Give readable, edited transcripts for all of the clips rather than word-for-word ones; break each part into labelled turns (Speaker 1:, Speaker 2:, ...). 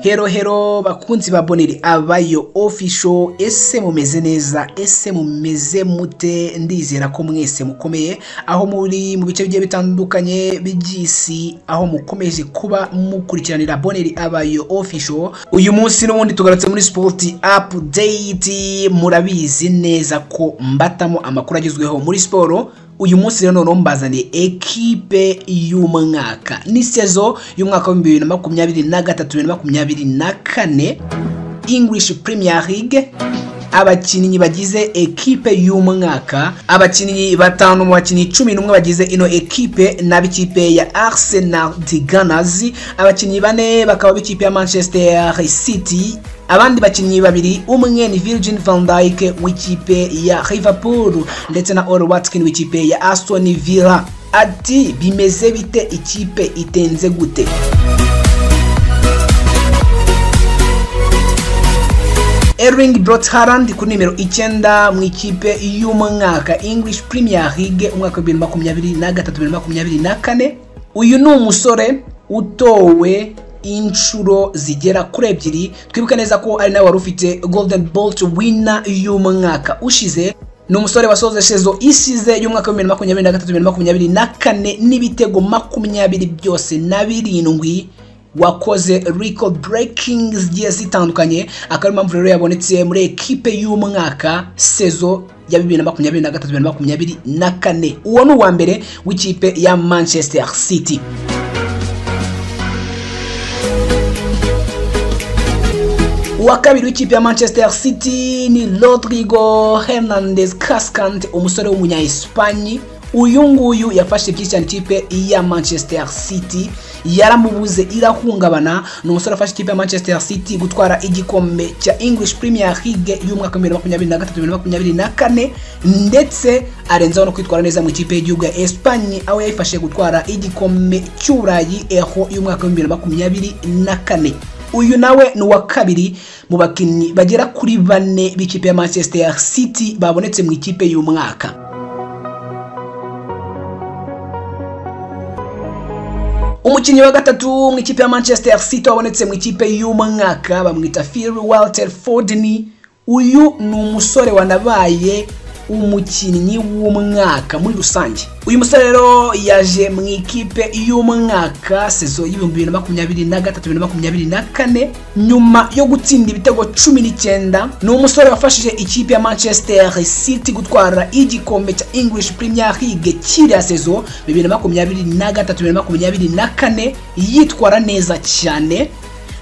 Speaker 1: Hero bakunzi ba Bonheur Abayo official, ese mumeze neza, ese mumeze mute? Ndizera ko mwese mukomeye aho muri mu bice bigiye bitandukanye by'isi, aho mukomeje kuba mukurikiranira Bonheur Abayo official. Uyu munsi n'ubundi tugarutse muri sport update. Murabizi neza ko mbatamo amakuru agezweho muri sport. Uyu munsi rero none mbazaniye ekipe y'umwaka, ni sezo y'umwaka wa 2023-2024 English Premier League. Abakinnyi bagize ekipe y'umwaka, abakinnyi batanu mu bakinnyi 11 bagize ino ekipe n'abikipe ya Arsenal the Gunners, abakinnyi bane bakaba b'ikipe ya Manchester City, abandi bakinnyi babiri, umwe ni Virgil van Dijk w'ikipe ya Liverpool ndetse na Oli Watkins w'ikipe ya Aston Villa. Ati bimeze bite, ikipe itenze gute? Erling Braut Haaland ku nimero 9 mu ikipe y'umwaka English Premier League umwaka wa 2023-2024. Uyu ni umusore utowe inshuro zigera kuri ebyiri. Twibuka neza ko ari nawe wari ufite Golden Boot winner y'umwaka ushize. Ni umusore wasoze sezo isize y'umwaka wa 2023-2024 n'ibitego 20 byose na 7 wakoze record breaking zigiye zitandukanye. Akari mpamvu rero yabonetse muri ekipe y'umwaka sezo ya 2023-2024. Uwo ni uwa mbere w'ikipe ya Manchester City. Uwa kabiri w'ikipe ya Manchester City ni Rodrigo Hernandez Cascante, umusore w'umunya Espanye. Uyu nguyu yafashe byinshi cyane ikipe ya Manchester City, yaramubuze irahungabana. Ni umusore afashe ikipe ya Manchester City gutwara igikombe cya English Premier League y'umwaka wa 2023-2024 ndetse arenzaho no kwitwara neza mu ikipe y'igihugu ya Espanye, aho yayifashe gutwara igikombe cy'Uburayi Euro y'umwaka wa 2024. Uyu nawe ni uwa kabiri mu bakinnyi bagera kuri 4 b'ikipe ya Manchester City babonetse mu ikipe y'umwaka. Umukinnyi wa gatatu mu ikipe ya Manchester City wabonetse mu ikipe y'umwaka bamwita Phil Walter Foden. Uyu ni umusore wanabaye umukinnyi w'umwaka muri rusange. Uyu musore rero yaje mu ikipe y'umwaka sezo y'2023-2024 nyuma yo gutsinda ibitego 19. Ni umusore wafashije ikipe ya Manchester City gutwara igikombe cya English Premier League kiriya sezo 2023-2024 yitwara neza cyane,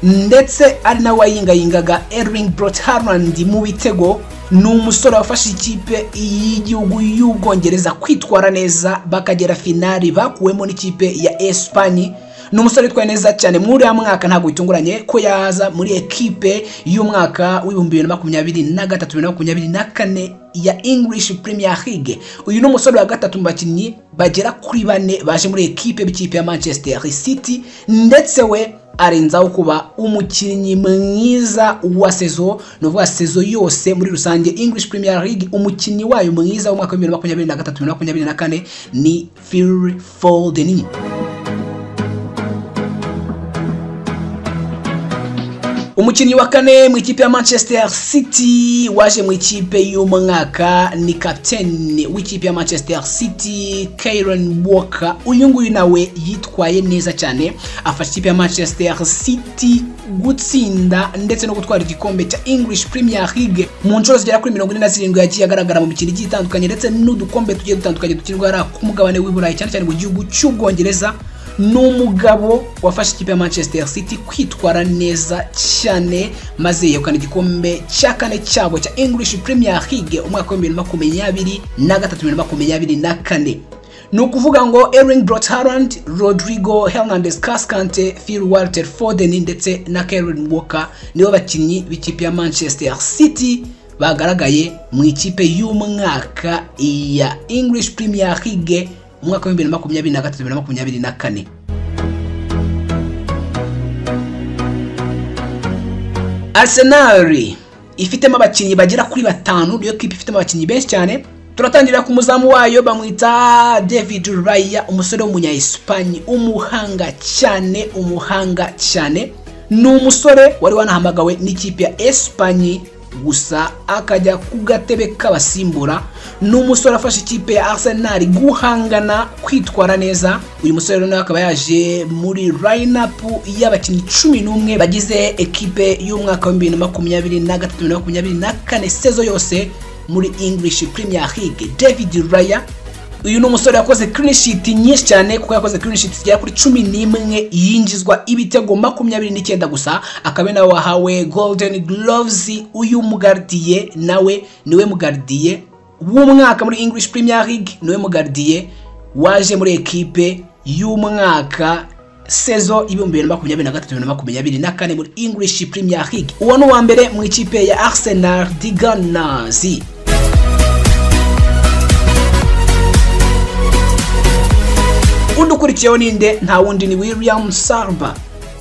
Speaker 1: ndetse ari nawe wayingayingaga Erling Braut Haaland mu bitego. Ni umusore wafashe ikipe y'igihugu y'Ubwongereza kwitwara neza bakagera finali bakuwemo n'ikipe ya Espanye. Ni umusore witwaye neza cyane muri ya mwaka, ntabwo bitunguranye ko yaza muri ekipe y'umwaka w'2023-2024 ya English Premier League. Uyu ni umusore wa gatatu mu bakinnyi bagera kuri 4 baje muri ekipe b'ikipe ya Manchester City, ndetse we arenzaho kuba umukinnyi mwiza wa sezo, novuga sezo yose muri rusange English Premier League. Umukinnyi wayo mwiza w'umwaka wa 2023-2024 ni Phil Foden. Umukinnyi wa kane mu ikipe ya Manchester City waje mu ikipe y'umwaka ni captain w'ikipe ya Manchester City Kieran Walker. Uyu nguyu nawe yitwaye neza cyane, afashe ikipe ya Manchester City gutsinda ndetse no gutwara igikombe cya English Premier League mu nshuro zigera kuri 47 yagiye agaragara mu mikino igiye itandukanye ndetse n'udukombe tugiye dutandukanye dukirwa ku mugabane w'Iburayi cyane cyane mu gihugu cy'Ubwongereza. N'umugabo wafashe ikipe ya Manchester City kwitwara neza cyane maze yegukana igikombe cya kane cyabo cya English Premier League umwaka wa 2023-2024. Ni ukuvuga ngo Erling Braut Haaland, Rodrigo Hernandez Cascante, Phil Walter Foden ndetse na Kieran Walker nibo bakinnyi b'ikipe ya Manchester City bagaragaye mu ikipe y'umwaka ya English Premier League umwaka wa 2023-2024. Arsenal ifitemo abakinnyi bagera kuri 5, niyo kipe ifitemo abakinnyi benshi cyane. Turatangira ku muzamu wayo bamwita David Raya, umusore w'umunya Espanye umuhanga cyane. ni umusore wari wanahamagawe n'ikipe ya Espanye gusa akajya ku gatebe k'abasimbura. Ni umusore afashe ikipe ya Arsenal guhangana kwitwara neza. Uyu musore rero akaba yaje muri line-up y'abakinnyi 11 bagize ekipe y'umwaka wa 2023-2024 sezo yose muri English Premier League. David Raya uyu ni umusore yakoze clean sheet nyinshi cyane kuko yakoze clean sheet zigera kuri 11 yinjizwa ibitego 29 gusa, akaba nawe wahawe Golden Gloves. Uyu mugardiye nawe niwe mugardiye w'umwaka muri English Premier League, niwe mugardiye waje muri ekipe y'umwaka sezo 2023-2024 muri English Premier League. Uwo ni uwa mbere mu ikipe ya Arsenal de Gunners. Udukurikiyeho ninde nta wundi ni William Saliba.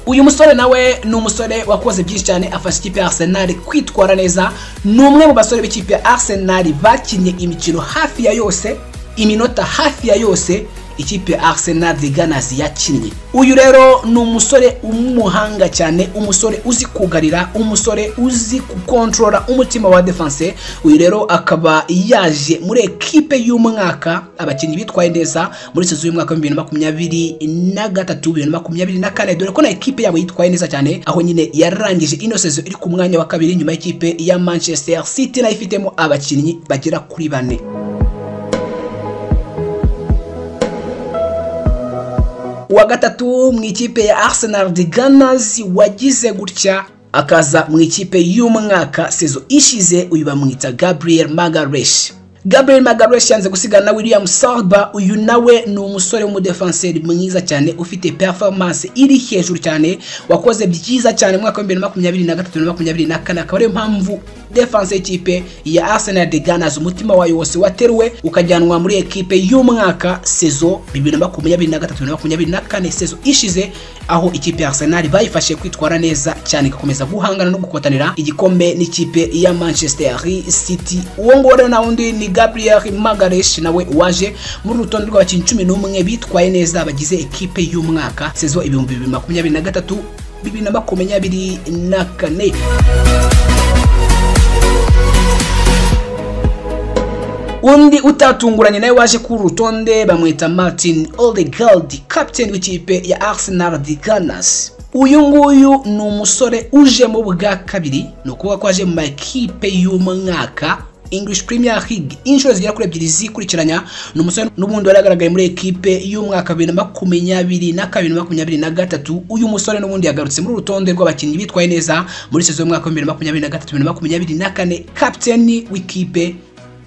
Speaker 1: Uyu musore nawe ni umusore wakoze byinshi cyane afasha ikipe ya Arsenal kwitwara neza. Ni umwe mu basore b'ikipe ya Arsenal bakinye imikino hafi ya yose, iminota hafi ya yose ikipe ya Arsenal de Gunners yakinnye. Uyu rero ni umusore umuhanga cyane, umusore uzi kugarira, umusore uzi kukontrola umutima wa defense. Uyu rero akaba yaje muri ekipe y'umwaka abakinnyi bitwaye neza muri sezo y'umwaka wa 2023-2024, dore ko na ekipe yabo yitwaye neza cyane, aho nyine yarangije ino sezo iri ku mwanya wa kabiri nyuma y'ikipe ya Manchester City na ifitemo abakinnyi bagera kuri 4. Uwa gatatu mu ikipe ya Arsenal de Gunners wagize gutya akaza mu ikipe y'umwaka sezo ishize, uyu bamwita Gabriel Magalhaes. Gabriel Magalhaes yanze gusigana na William Saliba. Uyu nawe ni umusore w'umudefenseur mwiza cyane ufite performance iri hejuru cyane, wakoze byiza cyane mu mwaka wa 2023-2024, akaba ariyo mpamvu defense y'ikipe ya Arsenal de Gunners umutima wayo wose wateruwe ukajyanwa muri ekipe y'umwaka sezo 2023-2024 sezo ishize, aho ikipe ya Arsenal bayifashe kwitwara neza cyane igakomeza guhangana no gukotanira igikombe n'ikipe ya Manchester City. Uwo ngo rero na wundi ni Gabriel Magalhaes, nawe waje muri rutonde rw'abakinnyi 11 bitwaye neza bagize ekipe y'umwaka sezo 2023-2024. Undi utatunguranye nawe waje ku rutonde bamwita Martin Odegaard, captain w'ikipe ya Arsenal de Gunners. Uyu nguyu ni umusore uje mu bwa kabiri, no kuba kwaje mu ekipe y'umwaka English Premier League inshuro zigera kuri 2 zikurikiranya. Ni umusore n'ubundi waragaragaye muri ekipe y'umwaka 2022-2023. Uyu musore n'ubundi yagarutse muri rutonde rw'abakinnyi bitwaye neza muri sezo y'umwaka 2023-2024, captain w'ikipe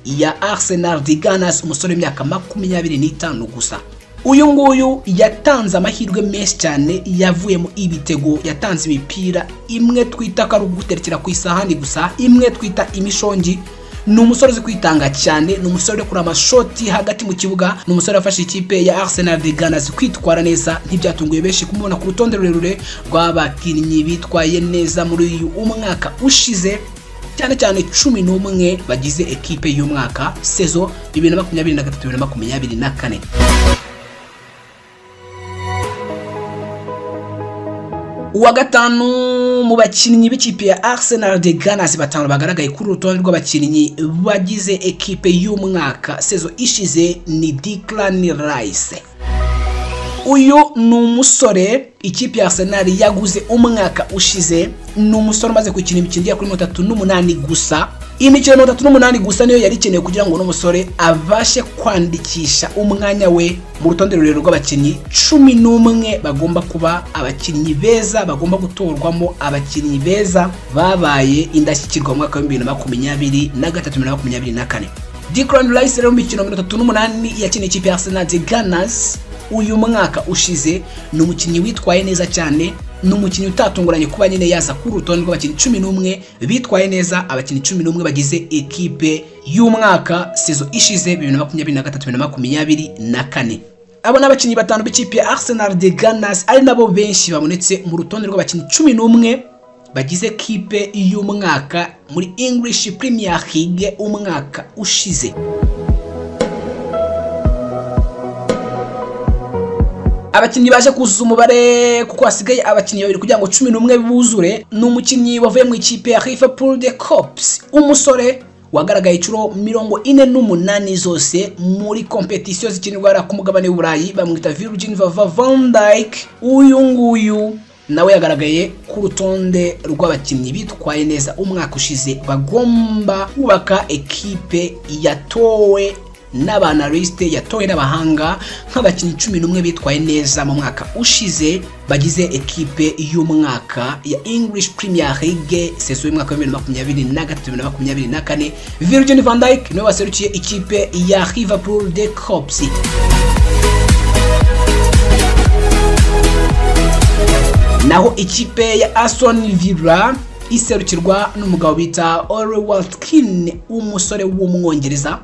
Speaker 1: ya Arsenal de Gunners, umusore w'imyaka 25 gusa. Uyu nguyu yatanze amahirwe menshi cyane, yavuye mu ibitego, yatanze imipira imwe twita karuguterekera ku isahani gusa, imwe twita imishongi. Ni umusore uzi kwitanga cyane, ni umusore uri kuri amashoti hagati mu kibuga, ni umusore wafashe ikipe ya Arsenal de Gunners kwitwara neza. Ntibyatunguye benshi kumubona ku rutonde rurerure rw'abakinnyi bitwaye neza muri uyu umwaka ushize, cyane cyane 11 bagize ekipe y'umwaka sezo 2023-2024. Uwa gatanu mu bakinnyi b'ikipe ya Arsenal de Gunners batanu bagaragaye kuri rutonde rw'abakinnyi bagize ekipe y'umwaka sezo ishize ni Declan Rice. Uyu ni umusore ikipe ya Arsenal yaguze umwaka ushize, ni umusore umaze gukina imikino ya kuri 38 gusa. Imikino 38 gusa niyo yari ikeneye kugira ngo n'umusore abashe kwandikisha umwanya we mu rutonde rurerure rw'abakinnyi 11 bagomba kuba abakinnyi beza, bagomba gutorwamo abakinnyi beza babaye indashyikirwa mu mwaka wa 2023-2024. Declan Rice rero mu mikino 38 yakinye ikipe ya Arsenal de Gunners uyu mwaka ushize, ni umukinnyi witwaye neza cyane, ni umukinnyi utatunguranye kuba nyine yaza ku rutonde rw'abakinnyi 11 bitwaye neza, abakinnyi 11 bagize ekipe y'umwaka sezo ishize 2023-2024. Abo n'abakinnyi batanu b'ikipe ya Arsenal de Gunners ari nabo benshi babonetse mu rutonde rw'abakinnyi 11 bagize ekipe y'umwaka muri English Premier League umwaka ushize. abakinnyi baje kuzuza umubare kuko hasigaye abakinnyi babiri kugira ngo 11 buzure. Ni umukinnyi wavuye mu ikipe ya Liverpool de Cops, umusore wagaragaye inshuro 48 zose muri competition zikinirwa ku mugabane w'Uburayi, bamwita Virgil van Dijk. Uyu nguyu nawe yagaragaye ku rutonde rw'abakinnyi bitwaye neza umwaka ushize bagomba kubaka ekipe yatowe n'abanaliste, yatowe n'abahanga nk'abakinnyi 11 bitwaye neza mu mwaka ushize bagize ekipe y'umwaka ya English Premier League saison y'umwaka wa 2023-2024. Virgil van Dijk niwe waserukiye ikipe ya Liverpool de Cops. Naho ikipe ya Aston Villa iserukirwa n'umugabo bita Ole Watkins, umusore w'umwongereza.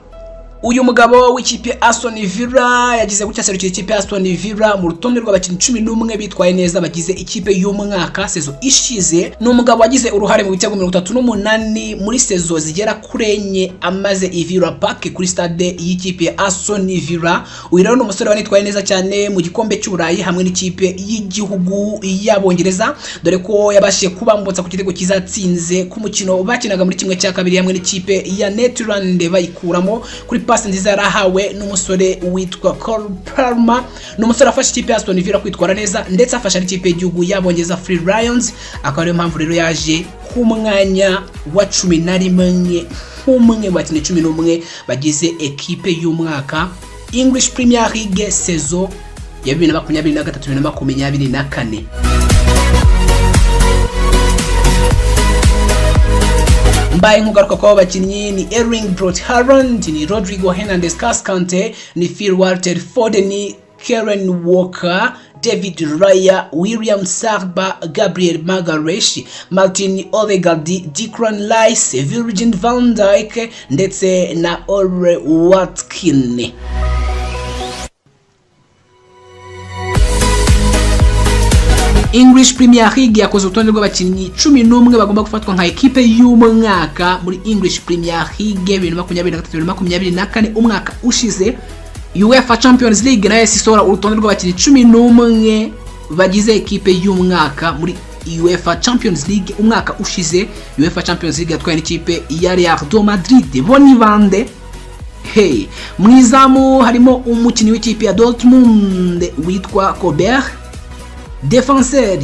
Speaker 1: Uyu mugabo w'ikipe Aston Villa yagize gutya serukira ikipe Aston Villa mu rutonde rw'abakinnyi 11 bitwaye neza bagize ikipe y'umwaka saison ishize. Ni umugabo wagize uruhare mu bitego 38 muri saison zigera kuri enye amaze i Villa Park kuri stade y'ikipe ya Aston Villa. Uyu rero ni umusore wanitwaye neza cyane mu gikombe cy'Uburayi hamwe n'ikipe y'igihugu y'Abongereza, dore ko yabashije kubambutsa ku gitego kizatsinze ku mukino bakinaga muri kimwe cya kabiri hamwe n'ikipe ya Netherlands bayikuramo kuri pasi nziza yarahawe n'umusore witwa Cole Palmer. N'umusore afasha ikipe ya Aston Villa kwitwara neza ndetse afasha n'ikipe y'igihugu y'Abongereza Free Lions, akaba ariyo mpamvu rero yaje ku mwanya wa 11 nk'umwe mu bakinnyi 11 bagize ekipe y'umwaka English Premier League saison ya 2023-2024. Mbaye nkugaruka kwa bakinnyi ni Erling Braut Haaland, ni Rodrigo Hernandez Cascante, ni Phil Walter Foden, ni Karen Walker, David Raya, William Saliba, Gabriel Magalhaes, Martin Odegaard, Declan Rice, Virgil van Dijk ndetse na Ole Watkins. English Premier League yakoze urutonde rw'abakinnyi 11 bagomba gufatwa nka ekipe y'umwaka muri English Premier League 2023-2024 umwaka ushize. UEFA Champions League nayo isora urutonde rw'abakinnyi 11 bagize ekipe y'umwaka muri UEFA Champions League umwaka ushize. UEFA Champions League yatwaye n'ikipe ya Real Madrid. Boni Vande mwizamu harimo umukinnyi w'ikipe ya Dortmund witwa Kobel. Defenseur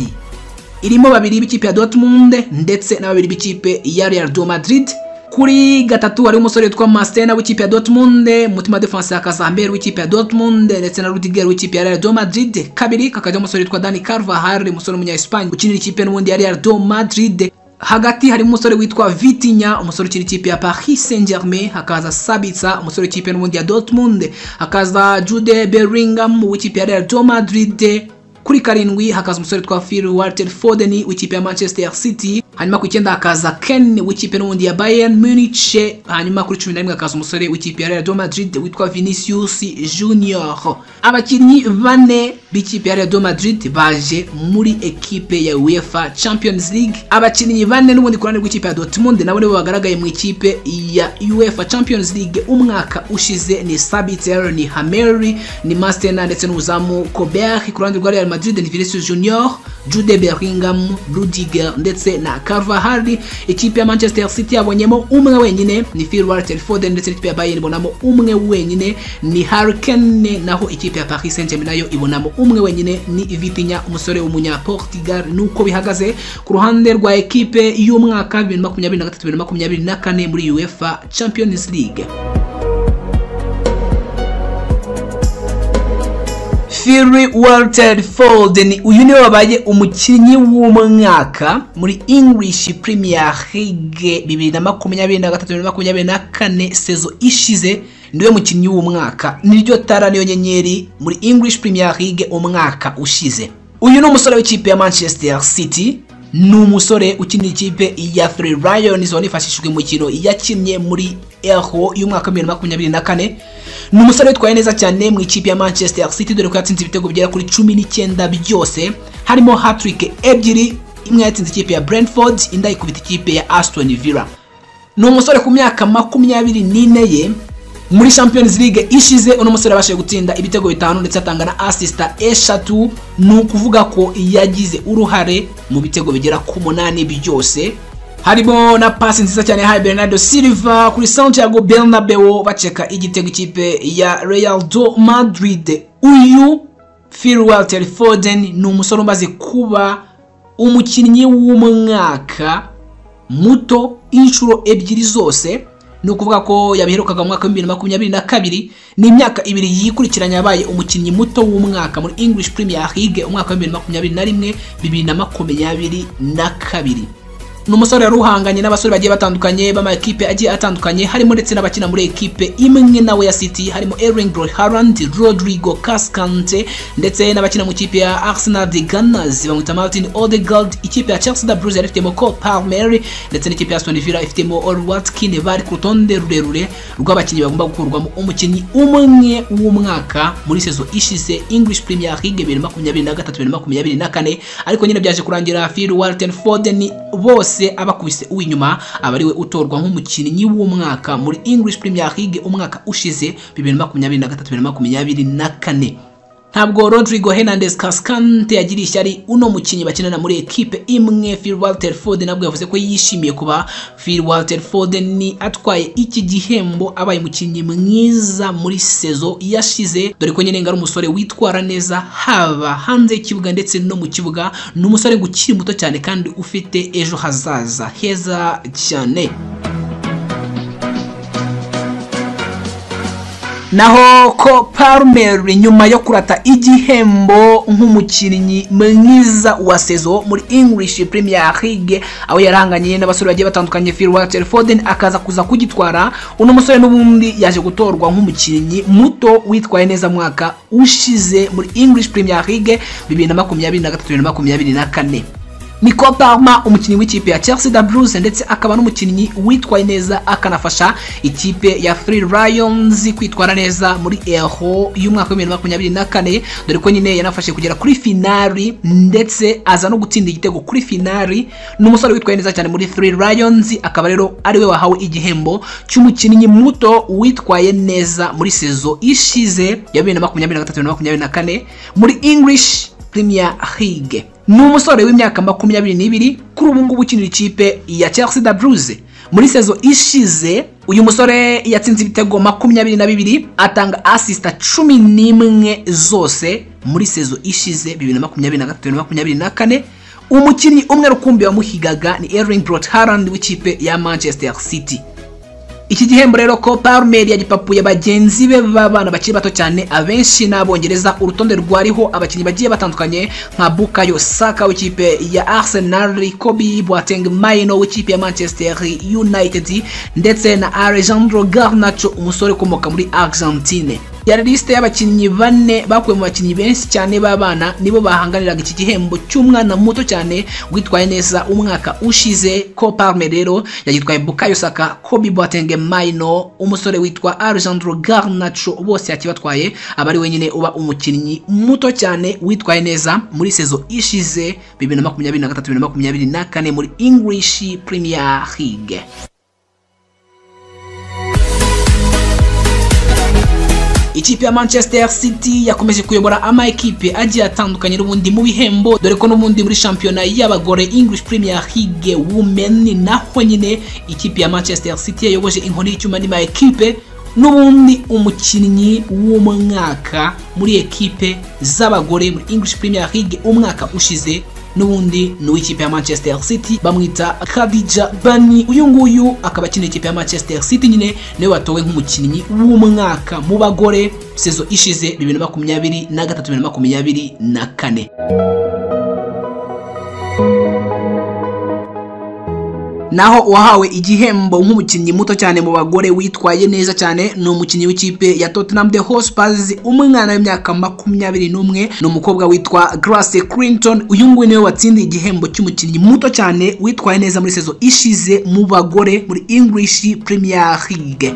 Speaker 1: irimo babiri b'ikipe ya Dortmund ndetse na babiri b'ikipe ya Real Madrid. Kuri gatatu hari umusore witwa Mastena w'ikipe ya Dortmund, mutima defense akazambere w'ikipe ya Dortmund ndetse na Rudiger w'ikipe ya Real Madrid. Kabiri kakajya umusore witwa Dani Carvajal, umusore w'umunya Espagne ukinira ikipe n'ubundi ya Real Madrid. Hagati hari umusore witwa Vitinha, umusore ukiri ikipe ya Paris Saint-Germain. Hakaza Sabitzer, umusore w'ikipe n'ubundi ya Dortmund. Hakaza Jude Bellingham w'ikipe ya Real Madrid. Kuri karindwi hakaza umusore witwa Phil Walter Foden w'ikipe ya Manchester City. Hanyuma ku 9 hakaza Ken w'ikipe n'ubundi ya Bayern Munich. Hanyuma kuri 11 hakaza umusore w'ikipe ya Real Madrid witwa Vinicius Junior. Abakinnyi bane b'ikipe ya Real Madrid baje muri ekipe ya UEFA Champions League. Abakinnyi bane n'ubundi kurane rw'ikipe ya Dortmund nabo nibo bagaragaye mu ikipe ya UEFA Champions League umwaka ushize. Ni Sabitzer, ni Hameri, ni Mastena ndetse n'uzamu Kobel. Kurane rwa Real Madrid ni Vinicius Junior, Jude Bellingham, Rudiger ndetse na Carvajal. Ikipe ya Manchester City yabonyemo umwe wenyine ni Phil Walter Foden ndetse n'ikipe ya Bayern ibonamo umwe wenyine ni Harry Kane. Naho ikipe ya Paris Saint-Germain nayo ibonamo umwe wenyine ni Vitinha, umusore w'umunya Portugal. Nuko bihagaze ku ruhande rwa ekipe y'umwaka 2023-2024 muri UEFA Champions League. Phil Walter Foden uyu niwe wabaye umukinnyi w'umwaka muri English Premier League 2023-2024 saison ishize. Ndiwe mukinnyi w'umwaka, niryo tara niyo nyenyeri muri English Premier League umwaka ushize. Uyu ni umusore w'ikipe ya Manchester City, ni umusore ukinira ikipe ya Free Lions wanifashishijwe mu mukino yakinnye muri Euro y'umwaka 2024. Ni umusore witwaye neza cyane mu ikipe ya Manchester City, dore ko yatsinze ibitego bigera kuri 19 byose, harimo hat-trick ebyiri. Imwe yatsinze ikipe ya Brentford, indi ikubita ikipe ya Aston Villa. Ni umusore ku myaka 24 ye muri Champions League ishize uno musore yabashije gutsinda ibitego 5 ndetse atanga na assist 3, ni ukuvuga ko yagize uruhare mu bitego bigera ku 8 byose, harimo na pass nziza cyane ya Bernardo Silva kuri Santiago Bernabeu baceka igitego ikipe ya Real Madrid. Uyu Phil Walter Foden ni umusore umaze kuba umukinnyi w'umwaka muto inshuro ebyiri zose, ni ukuvuga ko yabiherukaga mu mwaka wa 2022, ni imyaka 2 yikurikiranya yabaye umukinnyi muto w'umwaka muri English Premier League umwaka wa 2021 2022. Numusore yaruhanganye n'abasore bagiye batandukanye b'amakipe agiye atandukanye, harimo ndetse n'abakina muri ekipe imwe nawe ya City, harimo Erling Haaland, Rodrigo Cascante, ndetse n'abakina mu kipe ya Arsenal de Gunners bamwita Martin Odegaard. Ikipe ya Chelsea da Blues ifitemo Cole Palmer ndetse n'ikipe ya Aston Villa ifitemo Oli Watkins, bari ku rutonde rurerure rw'abakinnyi bagomba gukurwamo umukinnyi umwe w'umwaka muri sezo ishize English Premier League 2023-2024, ariko nyine byaje kurangira Phil Walter Foden bose abakubise uwinyuma abariwe utorwa nk'umukinnyi w'umwaka muri English Premier League umwaka ushize 2023-2024. Ntabwo Rodrigo Hernandez Cascante yagiriye ishyari uno mukinnyi bakinana muri ekipe imwe. Phil Walter Foden nabwo yavuze ko yishimiye kuba Phil Walter Foden atwaye iki gihembo abaye umukinnyi mwiza muri sezo yashize, dore ko nyine ngari umusore witwara neza haba hanze y'ikibuga ndetse no mu kibuga. Ni umusore gukiri muto cyane kandi ufite ejo hazaza heza cyane. Naho Cole Palmer nyuma yo kurata igihembo nk'umukinnyi mwiza wa sezo muri English Premier League aho yaranganye n'abasore bagiye batandukanye, Phil Walter Foden akaza kuza kugitwara. Uno musore n'ubundi yaje gutorwa nk'umukinnyi muto witwaye neza mwaka ushize muri English Premier League 2023-2024. Cole Palmer umukinnyi w'ikipe ya Chelsea da Blues ndetse akaba n'umukinnyi witwaye neza akanafasha ikipe ya Three Lions kwitwara neza muri Euro y'umwaka wa 2024, dore ko nyine yanafashe kugera kuri finali ndetse aza no gutsinda igitego kuri finali. N'umusore witwaye neza cyane muri Three Lions, akaba rero ari we wahawe igihembo cy'umukinnyi muto witwaye neza muri sezo ishize ya 2023-2024 muri English Premier League. Ni umusore w'imyaka 22 kuri ubu ngubu ukinira ikipe ya Chelsea da Blues. Muri sezo ishize uyu musore yatsinze ibitego 22, atanga assist 11 zose muri sezo ishize 2023-2024. Umukinnyi umwe rukumbi wamuhigaga ni Erling Haaland w'ikipe ya Manchester City. Iki gihembo rero Cole Palmer yagipapuye bagenzi be babana bakiri bato cyane, abenshi n'abongereza. Urutonde rwariho abakinnyi bagiye batandukanye nka Bukayo Saka w'ikipe ya Arsenal, Kobe Boateng Maino w'ikipe ya Manchester United ndetse na Alejandro Garnacho umusore ukomoka muri Argentine. Yari liste y'abakinnyi 4 bakuye mu bakinnyi benshi cyane babana nibo bahanganiraga iki gihembo cy'umwana muto cyane witwaye neza umwaka ushize. Cole Palmer rero yagitwaye Bukayo Saka, Kobe Boateng Maino, umusore witwa Alejandro Garnacho, bose yakibatwaye abari wenyine uba umukinnyi muto cyane witwaye neza muri sezo ishize 2023-2024 muri English Premier League. Ikipe ya Manchester City yakomeje kuyobora ama ekipe agiye atandukanye n'ubundi mu bihembo, dore ko n'ubundi muri shampiyona y'abagore English Premier League Women naho nyine ikipe ya Manchester City yayoboje inkoni y'icyuma n'ama ekipe. N'ubundi umukinnyi w'umwaka muri ekipe z'abagore muri English Premier League umwaka ushize n'ubundi ni w'ikipe ya Manchester City bamwita Khadija Bani. Uyu nguyu akaba akinira ikipe ya Manchester City nyine niwe watowe nk'umukinnyi w'umwaka mu bagore sezo ishize 2023-2024. Naho uwahawe igihembo nk'umukinnyi muto cyane mu bagore witwaye neza cyane ni umukinnyi w'ikipe ya Tottenham Hotspur, umwana w'imyaka 21, ni umukobwa witwa Grace Clinton. Uyu nguyu niwe watsindiye igihembo cy'umukinnyi muto cyane witwaye neza muri sezo ishize mu bagore muri English Premier League.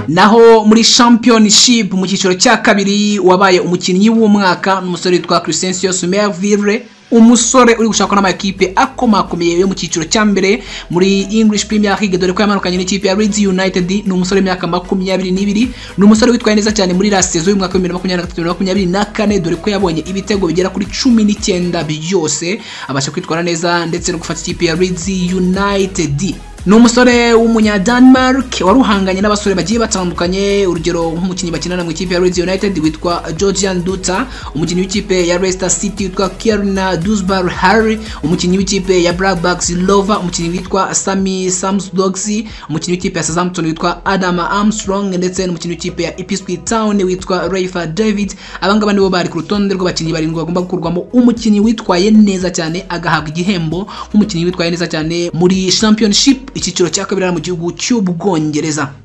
Speaker 1: Naho muri Championship mu cyiciro cya kabiri wabaye umukinnyi w'umwaka n'umusore witwa Crescencio Merville umusore uri gushakwa n'amakipe akomakomeye yo mu cyiciro cya mbere muri English Premier League, dore ko yamanukanye n'ikipe ya Leeds United. Ni umusore w'imyaka 22, ni umusore witwaye neza cyane muri la saison y'umwaka wa 2023-2024, dore ko yabonye ibitego bigera kuri 19 byose, abasha kwitwara neza ndetse no gufata ikipe ya Leeds United. Ni umusore w'umunya Denmark waruhanganye n'abasore bagiye batandukanye, urugero nk'umukinnyi bakinana mu ikipe ya Leeds United witwa Georgian Duta, umukinnyi w'ikipe ya Leicester City witwa Kieran Dewsbury Hall, umukinnyi w'ikipe ya Blackburn Rovers umukinnyi witwa Sami Samsdorf, umukinnyi w'ikipe ya Southampton witwa Adam Armstrong, ndetse n'umukinnyi w'ikipe ya Ipswich Town witwa Rafa David. Abangaba nibo bari ku rutonde rw'abakinnyi barindwi bagomba gukurwamo umukinnyi witwaye neza cyane agahabwa igihembo nk'umukinnyi witwaye neza cyane muri Championship icyiciro cya kabiri mu gihugu cy'Ubwongereza.